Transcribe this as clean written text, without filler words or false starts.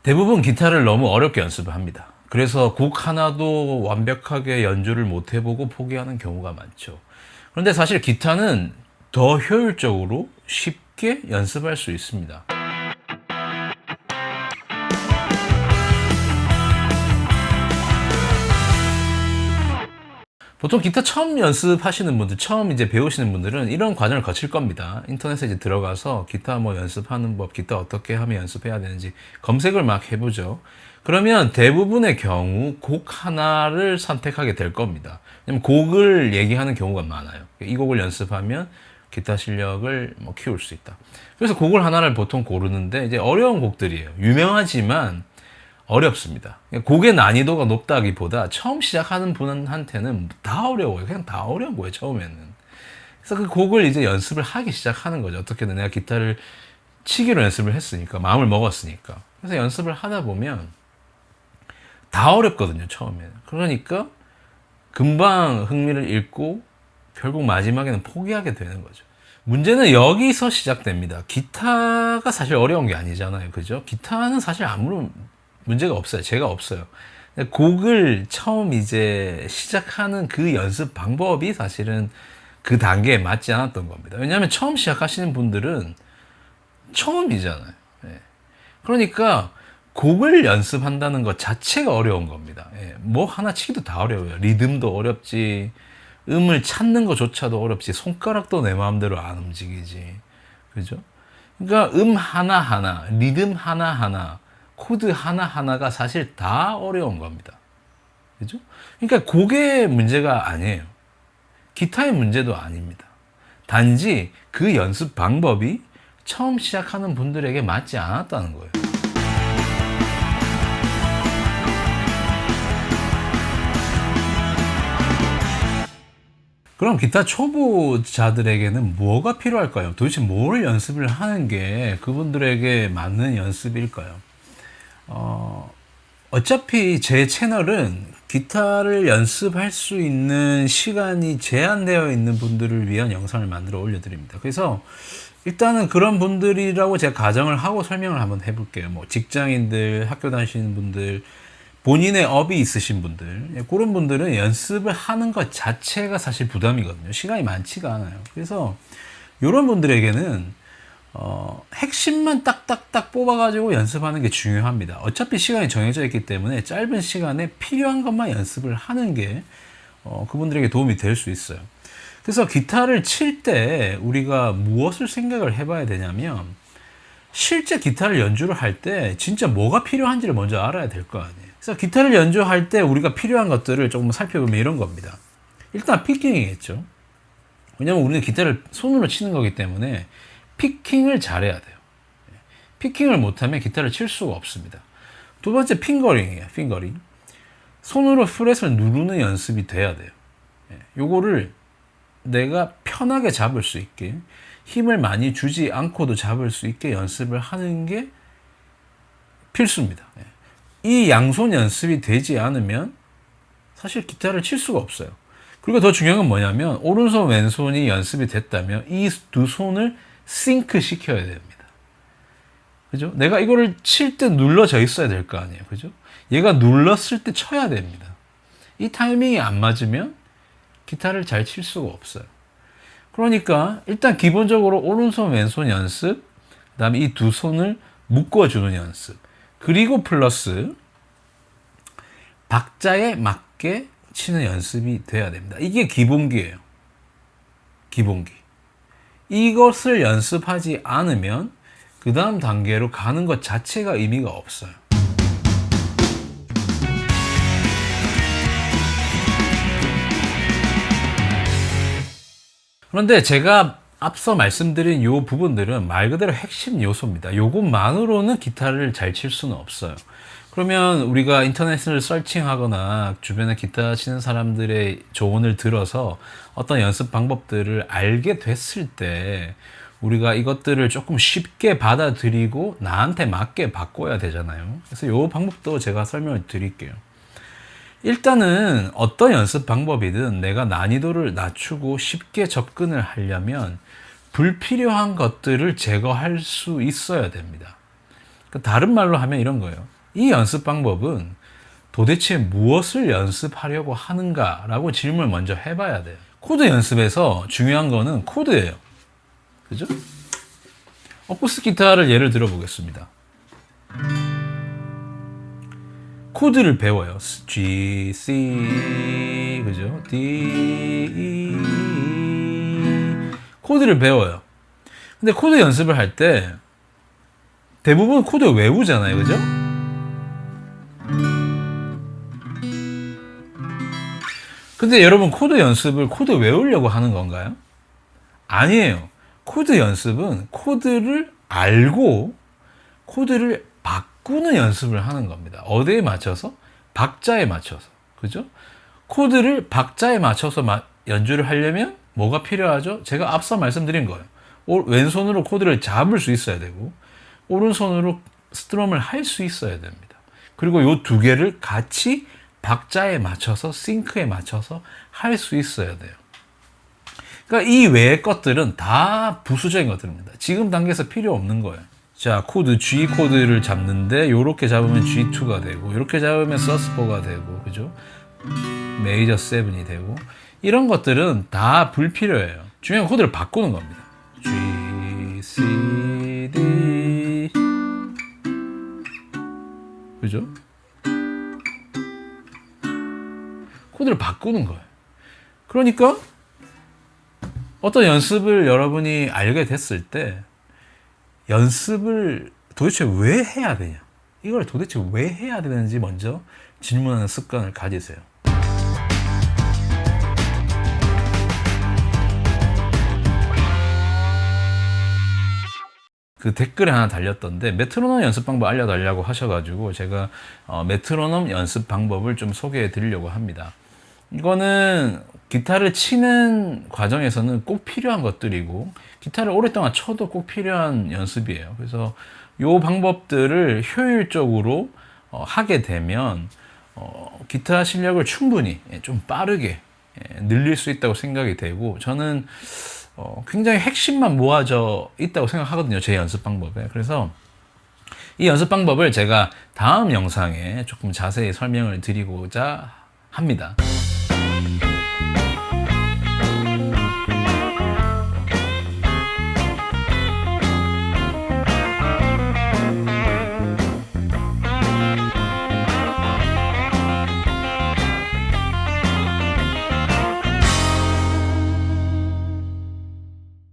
대부분 기타를 너무 어렵게 연습을 합니다. 그래서 곡 하나도 완벽하게 연주를 못 해보고 포기하는 경우가 많죠. 그런데 사실 기타는 더 효율적으로 쉽게 연습할 수 있습니다. 보통 기타 처음 연습하시는 분들, 처음 이제 배우시는 분들은 이런 과정을 거칠 겁니다. 인터넷에 이제 들어가서 기타 뭐 연습하는 법, 기타 어떻게 하면 연습해야 되는지 검색을 막 해보죠. 그러면 대부분의 경우 곡 하나를 선택하게 될 겁니다. 왜냐면 곡을 얘기하는 경우가 많아요. 이 곡을 연습하면 기타 실력을 뭐 키울 수 있다. 그래서 곡을 하나를 보통 고르는데 이제 어려운 곡들이에요. 유명하지만 어렵습니다. 곡의 난이도가 높다기보다 처음 시작하는 분한테는 다 어려워요. 그냥 다 어려운 거예요, 처음에는. 그래서 그 곡을 이제 연습을 하기 시작하는 거죠. 어떻게든 내가 기타를 치기로 연습을 했으니까, 마음을 먹었으니까. 그래서 연습을 하다 보면 다 어렵거든요, 처음에는. 그러니까 금방 흥미를 잃고 결국 마지막에는 포기하게 되는 거죠. 문제는 여기서 시작됩니다. 기타가 사실 어려운 게 아니잖아요. 그죠? 기타는 사실 아무런 문제가 없어요. 제가 없어요. 곡을 처음 이제 시작하는 그 연습 방법이 사실은 그 단계에 맞지 않았던 겁니다. 왜냐하면 처음 시작하시는 분들은 처음이잖아요. 예. 그러니까 곡을 연습한다는 것 자체가 어려운 겁니다. 예. 뭐 하나 치기도 다 어려워요. 리듬도 어렵지, 음을 찾는 것조차도 어렵지, 손가락도 내 마음대로 안 움직이지. 그죠? 그러니까 하나하나, 리듬 하나하나, 코드 하나하나가 사실 다 어려운 겁니다. 그죠? 그러니까 곡의 문제가 아니에요. 기타의 문제도 아닙니다. 단지 그 연습 방법이 처음 시작하는 분들에게 맞지 않았다는 거예요. 그럼 기타 초보자들에게는 뭐가 필요할까요? 도대체 뭘 연습을 하는 게 그분들에게 맞는 연습일까요? 어차피 제 채널은 기타를 연습할 수 있는 시간이 제한되어 있는 분들을 위한 영상을 만들어 올려드립니다. 그래서 일단은 그런 분들이라고 제가 가정을 하고 설명을 한번 해볼게요. 뭐 직장인들, 학교 다니시는 분들, 본인의 업이 있으신 분들, 그런 분들은 연습을 하는 것 자체가 사실 부담이거든요. 시간이 많지가 않아요. 그래서 이런 분들에게는 핵심만 딱딱딱 뽑아가지고 연습하는 게 중요합니다. 어차피 시간이 정해져 있기 때문에 짧은 시간에 필요한 것만 연습을 하는 게 그분들에게 도움이 될 수 있어요. 그래서 기타를 칠 때 우리가 무엇을 생각을 해봐야 되냐면, 실제 기타를 연주를 할 때 진짜 뭐가 필요한지를 먼저 알아야 될 거 아니에요. 그래서 기타를 연주할 때 우리가 필요한 것들을 조금 살펴보면 이런 겁니다. 일단 피킹이겠죠. 왜냐면 우리는 기타를 손으로 치는 거기 때문에 피킹을 잘해야 돼요. 피킹을 못하면 기타를 칠 수가 없습니다. 두 번째, 핑거링이에요. 핑거링. 손으로 프렛을 누르는 연습이 돼야 돼요. 요거를 내가 편하게 잡을 수 있게, 힘을 많이 주지 않고도 잡을 수 있게 연습을 하는 게 필수입니다. 이 양손 연습이 되지 않으면 사실 기타를 칠 수가 없어요. 그리고 더 중요한 건 뭐냐면, 오른손 왼손이 연습이 됐다면 이 두 손을 싱크 시켜야 됩니다. 그죠? 내가 이거를 칠 때 눌러져 있어야 될 거 아니에요. 그죠? 얘가 눌렀을 때 쳐야 됩니다. 이 타이밍이 안 맞으면 기타를 잘 칠 수가 없어요. 그러니까 일단 기본적으로 오른손 왼손 연습, 그 다음에 이 두 손을 묶어주는 연습, 그리고 플러스 박자에 맞게 치는 연습이 돼야 됩니다. 이게 기본기예요. 기본기. 이것을 연습하지 않으면 그 다음 단계로 가는 것 자체가 의미가 없어요. 그런데 제가 앞서 말씀드린 이 부분들은 말 그대로 핵심 요소입니다. 요것만으로는 기타를 잘 칠 수는 없어요. 그러면 우리가 인터넷을 서칭하거나 주변에 기타 치는 사람들의 조언을 들어서 어떤 연습 방법들을 알게 됐을 때 우리가 이것들을 조금 쉽게 받아들이고 나한테 맞게 바꿔야 되잖아요. 그래서 이 방법도 제가 설명을 드릴게요. 일단은 어떤 연습 방법이든 내가 난이도를 낮추고 쉽게 접근을 하려면 불필요한 것들을 제거할 수 있어야 됩니다. 그러니까 다른 말로 하면 이런 거예요. 이 연습 방법은 도대체 무엇을 연습하려고 하는가라고 질문을 먼저 해봐야 돼요. 코드 연습에서 중요한 거는 코드예요. 그죠? 어쿠스틱 기타를 예를 들어 보겠습니다. 코드를 배워요. G, C, 그죠? D, E. 코드를 배워요. 근데 코드 연습을 할 때 대부분 코드 외우잖아요. 그죠? 근데 여러분 코드 연습을 코드 외우려고 하는 건가요? 아니에요. 코드 연습은 코드를 알고 코드를 바꾸는 연습을 하는 겁니다. 어디에 맞춰서? 박자에 맞춰서. 그죠? 코드를 박자에 맞춰서 연주를 하려면 뭐가 필요하죠? 제가 앞서 말씀드린 거예요. 왼손으로 코드를 잡을 수 있어야 되고 오른손으로 스트럼을 할 수 있어야 됩니다. 그리고 이 두 개를 같이 박자에 맞춰서 싱크에 맞춰서 할 수 있어야 돼요. 그러니까 이 외의 것들은 다 부수적인 것들입니다. 지금 단계에서 필요 없는 거예요. 자, 코드 G 코드를 잡는데 요렇게 잡으면 G2가 되고 요렇게 잡으면 sus4가 되고 그죠? 메이저 7이 되고 이런 것들은 다 불필요해요. 중요한 코드를 바꾸는 겁니다. G, C, D 그죠? 코드를 바꾸는 거예요. 그러니까 어떤 연습을 여러분이 알게 됐을 때 연습을 도대체 왜 해야 되냐? 이걸 도대체 왜 해야 되는지 먼저 질문하는 습관을 가지세요. 그 댓글에 하나 달렸던데 메트로놈 연습 방법 알려달라고 하셔가지고 제가 메트로놈 연습 방법을 좀 소개해 드리려고 합니다. 이거는 기타를 치는 과정에서는 꼭 필요한 것들이고 기타를 오랫동안 쳐도 꼭 필요한 연습이에요. 그래서 이 방법들을 효율적으로 하게 되면 기타 실력을 충분히 좀 빠르게 늘릴 수 있다고 생각이 되고 저는 굉장히 핵심만 모아져 있다고 생각하거든요. 제 연습 방법에. 그래서 이 연습 방법을 제가 다음 영상에 조금 자세히 설명을 드리고자 합니다.